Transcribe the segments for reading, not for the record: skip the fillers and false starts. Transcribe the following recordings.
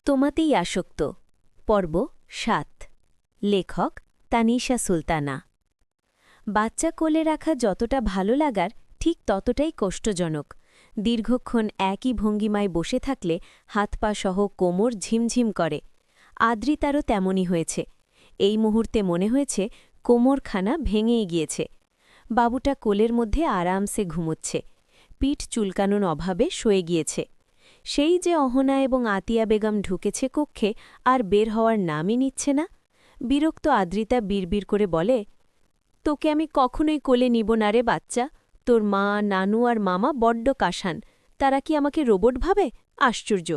তোমাতেই আসক্ত পর্ব ৭ লেখক তানিশা সুলতানা। বাচ্চা কোলে রাখা যতটা ভালো লাগার ঠিক ততটাই কষ্টজনক। দীর্ঘক্ষণ একই ভঙ্গিমায় বসে থাকলে হাত পা সহ কোমর ঝিমঝিম করে। আদ্রিতারও তেমনই হয়েছে। এই মুহূর্তে মনে হয়েছে কোমরখানা ভেঙেই গিয়েছে। বাবুটা কোলের মধ্যে আরামসে ঘুমোচ্ছে। পিঠ চুলকানোর অভাবে শুয়ে গিয়েছে। সেই যে অহনা এবং আতিয়া বেগম ঢুকেছে কক্ষে আর বের হওয়ার নামই নিচ্ছে না। বিরক্ত আদ্রিতা বিড়বিড় করে বলে, তোকে আমি কখনোই কোলে নিব না রে বাচ্চা। তোর মা, নানু আর মামা বড্ড কাশান। তারা কি আমাকে রোবট ভাবে? আশ্চর্য।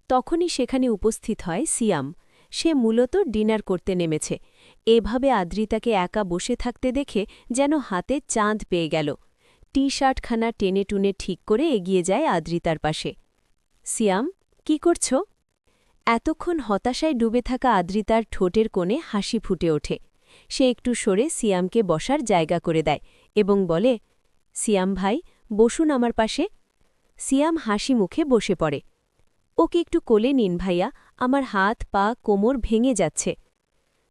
তখনই সেখানে উপস্থিত হয় সিয়াম। সে মূলত ডিনার করতে নেমেছে। এভাবে আদ্রিতাকে একা বসে থাকতে দেখে যেন হাতে চাঁদ পেয়ে গেল। টি শার্টখানা টেনে টুনে ঠিক করে এগিয়ে যায় আদ্রিতার পাশে। সিয়াম, কি করছ? এতক্ষণ হতাশায় ডুবে থাকা আদ্রিতার ঠোঁটের কোণে হাসি ফুটে ওঠে। সে একটু সরে সিয়ামকে বসার জায়গা করে দেয় এবং বলে, সিয়াম ভাই, বসুন আমার পাশে। সিয়াম হাসি মুখে বসে পড়ে। ওকে একটু কোলে নিন ভাইয়া, আমার হাত পা কোমর ভেঙে যাচ্ছে।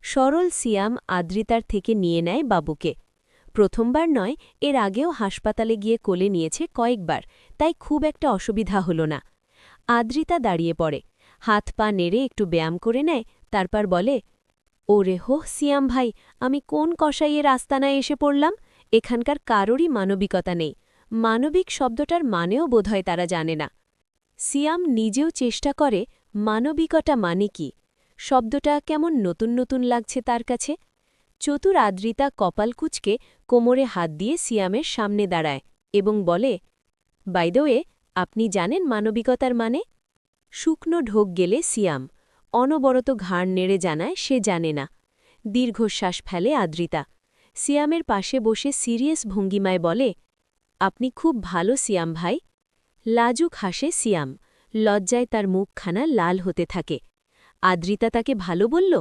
সরল সিয়াম আদ্রিতার থেকে নিয়ে নেয় বাবুকে। প্রথমবার নয়, এর আগেও হাসপাতালে গিয়ে কোলে নিয়েছে কয়েকবার, তাই খুব একটা অসুবিধা হল না। আদ্রিতা দাঁড়িয়ে পড়ে, হাত পা নেড়ে একটু ব্যায়াম করে নেয়, তারপর বলে, ওরে হো সিয়াম ভাই, আমি কোন কসাইয়ের আস্তানায় এসে পড়লাম? এখানকার কারোরই মানবিকতা নেই। মানবিক শব্দটার মানেও বোধহয় তারা জানে না। সিয়াম নিজেও চেষ্টা করে মানবিকতা মানে কি। শব্দটা কেমন নতুন নতুন লাগছে তার কাছে। চতুর আদ্রিতা কপাল কুঁচকে কোমরে হাত দিয়ে সিয়ামের সামনে দাঁড়ায় এবং বলে, বাই দ্য ওয়ে, আপনি জানেন মানবিকতার মানে? শুকনো ঢোক গেলে সিয়াম অনবরত ঘাড় নেড়ে জানায় সে জানে না। দীর্ঘশ্বাস ফেলে আদ্রিতা। সিয়ামের পাশে বসে সিরিয়াস ভঙ্গিমায় বলে, আপনি খুব ভালো সিয়াম ভাই। লাজুক হাসে সিয়াম, লজ্জায় তার মুখখানা লাল হতে থাকে। আদ্রিতা তাকে ভালো বলল?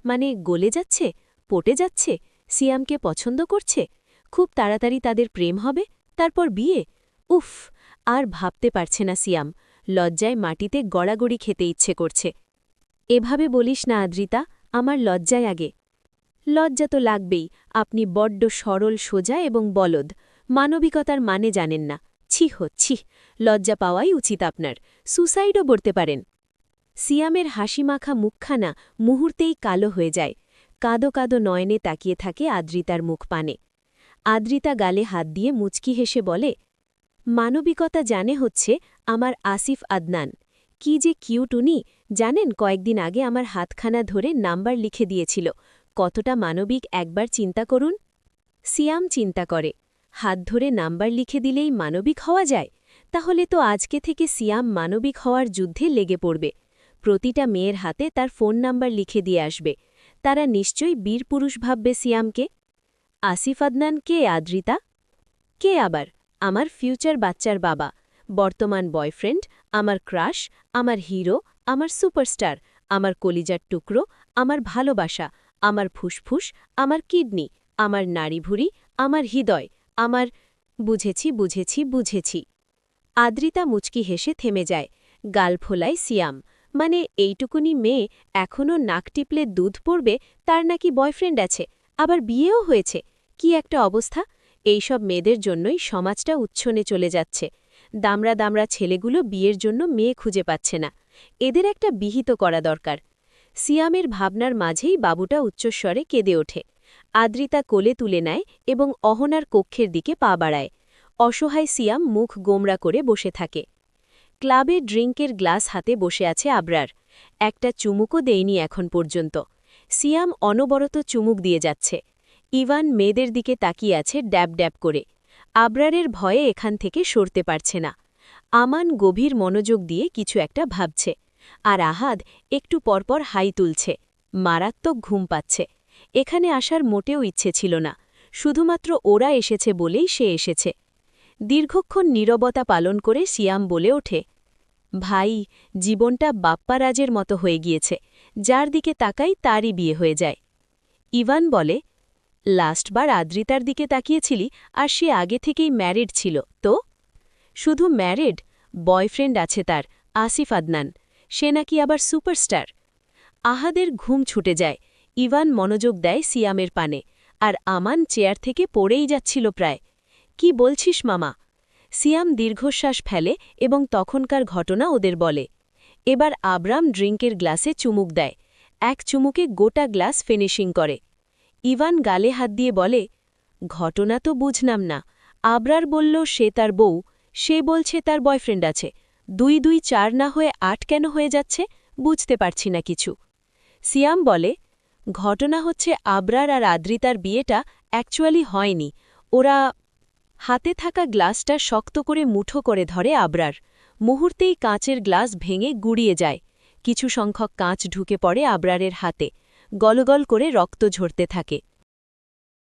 মানে গলে যাচ্ছে, পটে যাচ্ছে, সিয়ামকে পছন্দ করছে, খুব তাড়াতাড়ি তাদের প্রেম হবে, তারপর বিয়ে। উফ, আর ভাবতে পারছে না সিয়াম। লজ্জায় মাটিতে গড়াগড়ি খেতে ইচ্ছে করছে। এভাবে বলিস না আদ্রিতা, আমার লজ্জায় আগে। লজ্জা তো লাগবেই, আপনি বড্ড সরল সোজা এবং বলদ। মানবিকতার মানে জানেন না। ছিহ ছিহ, লজ্জা পাওয়াই উচিত আপনার। সুসাইডও করতে পারেন। সিয়ামের হাসিমাখা মুখখানা মুহূর্তেই কালো হয়ে যায়। কাঁদো কাঁদো নয়নে তাকিয়ে থাকে আদ্রিতার মুখ পানে। আদ্রিতা গালে হাত দিয়ে মুচকি হেসে বলে, মানবিকতা জানে হচ্ছে আমার আসিফ আদনান। কি যে কিউট উনি, জানেন কয়েকদিন আগে আমার হাতখানা ধরে নাম্বার লিখে দিয়েছিল। কতটা মানবিক একবার চিন্তা করুন। সিয়াম চিন্তা করে, হাত ধরে নাম্বার লিখে দিলেই মানবিক হওয়া যায়? তাহলে তো আজকে থেকে সিয়াম মানবিক হওয়ার যুদ্ধে লেগে পড়বে। প্রতিটা মেয়ের হাতে তার ফোন নাম্বার লিখে দিয়ে আসবে। তারা নিশ্চয়ই বীরপুরুষ ভাববে সিয়ামকে। আসিফ আদনান কে আদ্রিতা? কে আবার? আমার ফিউচার বাচ্চার বাবা, বর্তমান বয়ফ্রেন্ড, আমার ক্রাশ, আমার হিরো, আমার সুপারস্টার, আমার কলিজার টুকরো, আমার ভালোবাসা, আমার ফুসফুস, আমার কিডনি, আমার নাড়িভুড়ি, আমার হৃদয়, আমার। বুঝেছি বুঝেছি বুঝেছি। আদ্রিতা মুচকি হেসে থেমে যায়। গাল ফোলায় সিয়াম। মানে এইটুকুনি মেয়ে এখনও নাক টিপলে দুধ পড়বে, তার নাকি বয়ফ্রেন্ড আছে, আবার বিয়েও হয়েছে। কি একটা অবস্থা! এইসব মেয়েদের জন্যই সমাজটা উচ্ছনে চলে যাচ্ছে। দামড়া দামড়া ছেলেগুলো বিয়ের জন্য মেয়ে খুঁজে পাচ্ছে না। এদের একটা বিহিত করা দরকার। সিয়ামের ভাবনার মাঝেই বাবুটা উচ্চস্বরে কেঁদে ওঠে। আদ্রিতা কোলে তুলে নেয় এবং অহনার কক্ষের দিকে পা বাড়ায়। অসহায় সিয়াম মুখ গোমরা করে বসে থাকে। ক্লাবে ড্রিঙ্কের গ্লাস হাতে বসে আছে আবরার। একটা চুমুকও দেয়নি এখন পর্যন্ত। সিয়াম অনবরত চুমুক দিয়ে যাচ্ছে। ইভান মেয়েদের দিকে তাকিয়ে আছে ড্যাব ড্যাব করে। আবরারের ভয়ে এখান থেকে সরতে পারছে না। আমান গভীর মনোযোগ দিয়ে কিছু একটা ভাবছে। আর আহাদ একটু পরপর হাই তুলছে। মারাত্মক ঘুম পাচ্ছে। এখানে আসার মোটেও ইচ্ছে ছিল না। শুধুমাত্র ওরা এসেছে বলেই সে এসেছে। দীর্ঘক্ষণ নীরবতা পালন করে সিয়াম বলে ওঠে, ভাই, জীবনটা বাপ্পারাজের মতো হয়ে গিয়েছে। যার দিকে তাকাই তারই বিয়ে হয়ে যায়। ইভান বলে, লাস্টবার আদ্রিতার দিকে তাকিয়েছিলি আর সে আগে থেকেই ম্যারিড ছিল তো? শুধু ম্যারিড, বয়ফ্রেন্ড আছে তার, আসিফ আদনান। সে নাকি আবার সুপারস্টার। আহাদের ঘুম ছুটে যায়। ইভান মনোযোগ দেয় সিয়ামের পানে, আর আমান চেয়ার থেকে পড়েই যাচ্ছিল প্রায়। কি বলছিস মামা? সিয়াম দীর্ঘশ্বাস ফেলে এবং তখনকার ঘটনা ওদের বলে। এবার আব্রাম ড্রিঙ্কের গ্লাসে চুমুক দেয়। এক চুমুকে গোটা গ্লাস ফিনিশিং করে। ইভান গালে হাত দিয়ে বলে, ঘটনা তো বুঝলাম না। আবরার বলল সে তার বউ, সে বলছে তার বয়ফ্রেন্ড আছে। 2 2 4 না হয়ে 8 কেন হয়ে যাচ্ছে বুঝতে পারছি না কিছু। সিয়াম বলে, ঘটনা হচ্ছে আবরার আর আদ্রিতার বিয়েটা অ্যাকচুয়ালি হয়নি। ওরা। হাতে থাকা গ্লাসটা শক্ত করে মুঠো করে ধরে আবরার। মুহূর্তেই কাঁচের গ্লাস ভেঙে গুড়িয়ে যায়। কিছু সংখ্যক কাঁচ ঢুকে পড়ে আবরারের হাতে। গলগল করে রক্ত ঝরতে থাকে।